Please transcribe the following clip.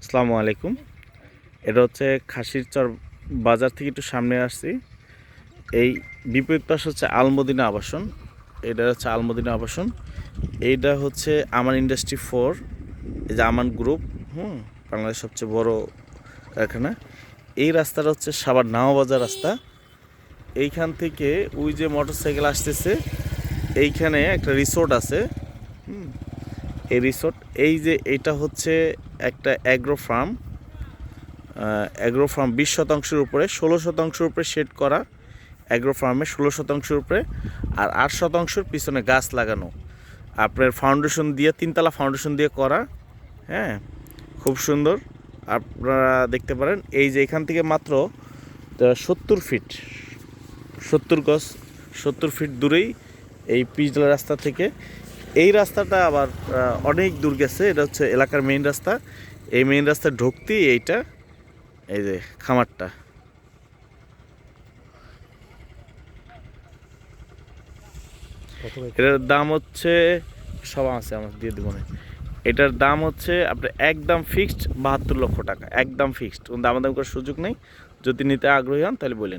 আসসালামু আলাইকুম। এটা হচ্ছে খাসির চর বাজার থেকে একটু সামনে আসছি। এই বিপরীত পাশে হচ্ছে আলমদিনা আবাসন। এটা হচ্ছে আলমদিনা আবাসন। এইটা হচ্ছে আমান ইন্ডাস্ট্রি 4, এই যে আমান গ্রুপ, বাংলাদেশের সবচেয়ে বড় কারখানা। এই রাস্তাটা হচ্ছে সাভার নাওবাজার রাস্তা। এইখান থেকে ওই যে মোটরসাইকেল আসতেছে, এইখানে একটা রিসোর্ট আছে। এই রিসোর্ট, এই যে এটা হচ্ছে একটা অ্যাগ্রো ফার্ম। 20% উপরে, 16% উপরে শেড করা অ্যাগ্রো ফার্মে, 16% উপরে, আর 8% পিছনে গাছ লাগানো। আপনার ফাউন্ডেশন দিয়ে, 3তলা ফাউন্ডেশন দিয়ে করা। হ্যাঁ, খুব সুন্দর। আপনারা দেখতে পারেন এই যে এখান থেকে মাত্র 70 ফিট, 70 ফিট দূরেই এই পিচঢালা রাস্তা থেকে। এই রাস্তাটা আবার অনেক দূর গেছে। এটা হচ্ছে এলাকার মেইন রাস্তা। এই মেইন রাস্তা ঢুকতেই এইটা, এই যে খামারটা। এটার দাম হচ্ছে, সব আছে আমার দিয়ে দিব না। এটার দাম হচ্ছে আপনার একদম ফিক্সড 72 লক্ষ টাকা, একদম ফিক্সড। কোনো দামাদামি করার সুযোগ নেই। যদি নিতে আগ্রহী হন তাহলে বলেন।